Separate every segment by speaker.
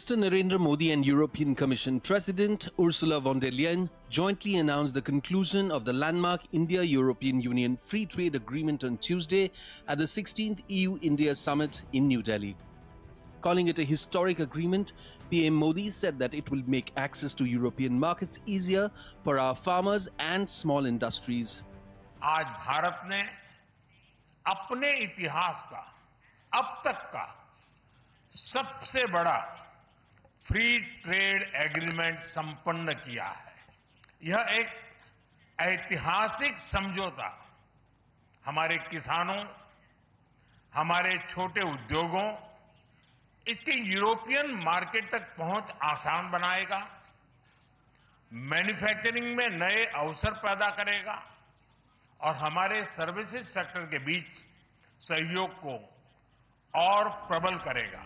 Speaker 1: Minister Narendra Modi and European Commission President Ursula von der Leyen jointly announced the conclusion of the landmark India-European Union Free Trade Agreement on Tuesday at the 16th EU-India Summit in New Delhi. Calling it a historic agreement, PM Modi said that it will make access to European markets easier for our farmers and small industries.
Speaker 2: आज भारत ने अपने इतिहास का अब तक का सबसे बड़ा फ्री ट्रेड एग्रीमेंट संपन्न किया है। यह एक ऐतिहासिक समझौता हमारे किसानों, हमारे छोटे उद्योगों, इसके यूरोपियन मार्केट तक पहुंच आसान बनाएगा, मैन्युफैक्चरिंग में नए अवसर पैदा करेगा और हमारे सर्विसेज सेक्टर के बीच सहयोग को और प्रबल करेगा।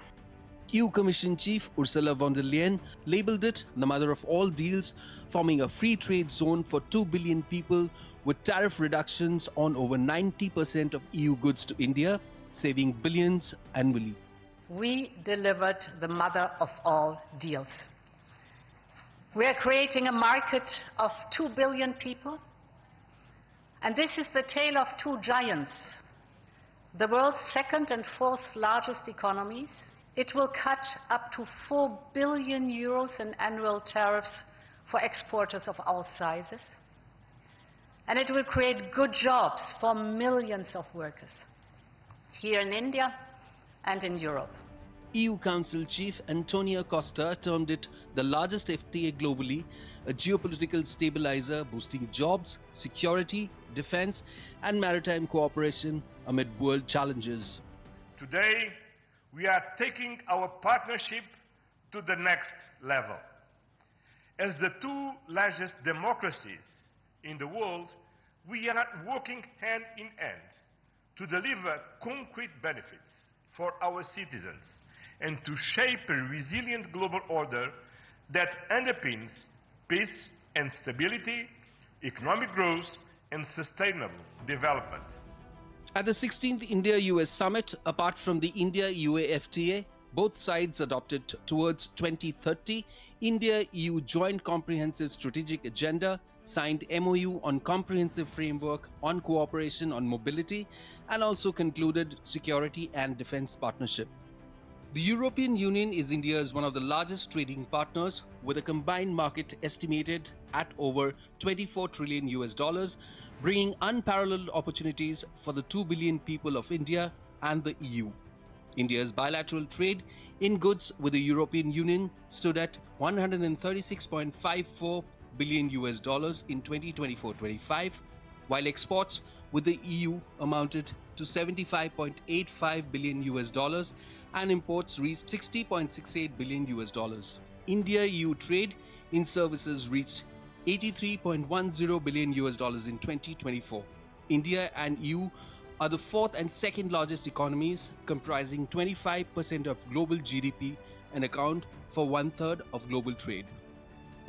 Speaker 1: EU Commission Chief Ursula von der Leyen labelled it the mother of all deals, forming a free trade zone for 2 billion people with tariff reductions on over 90% of EU goods to India, saving billions annually.
Speaker 3: We delivered the mother of all deals. We are creating a market of 2 billion people, and this is the tale of two giants, the world's second and fourth largest economies. It will cut up to 4 billion euros in annual tariffs for exporters of all sizes. And it will create good jobs for millions of workers here in India and in Europe.
Speaker 1: EU Council Chief Antonio Costa termed it the largest FTA globally, a geopolitical stabilizer boosting jobs, security, defense, and maritime cooperation amid world challenges.
Speaker 2: Today, we are taking our partnership to the next level. As the two largest democracies in the world, we are working hand in hand to deliver concrete benefits for our citizens and to shape a resilient global order that underpins peace and stability, economic growth, and sustainable development.
Speaker 1: At the 16th India-US Summit, apart from the India-UA FTA, both sides adopted towards 2030 India-EU Joint Comprehensive Strategic Agenda, signed MOU on Comprehensive Framework on Cooperation on Mobility, and also concluded Security and Defence Partnership. The European Union is India's one of the largest trading partners, with a combined market estimated at over $24 trillion, bringing unparalleled opportunities for the 2 billion people of India and the EU. India's bilateral trade in goods with the European Union stood at $136.54 billion in 2024-25, while exports with the EU amounted to $75.85 billion and imports reached $60.68 billion. India-EU trade in services reached $83.10 billion in 2024. India and EU are the fourth and second largest economies, comprising 25% of global GDP and account for 1/3 of global trade.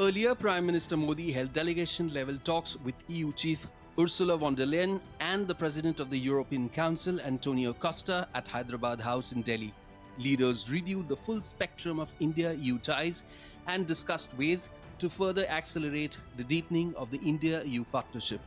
Speaker 1: Earlier, Prime Minister Modi held delegation-level talks with EU Chief Ursula von der Leyen and the President of the European Council, Antonio Costa, at Hyderabad House in Delhi. Leaders reviewed the full spectrum of India-EU ties and discussed ways to further accelerate the deepening of the India-EU partnership.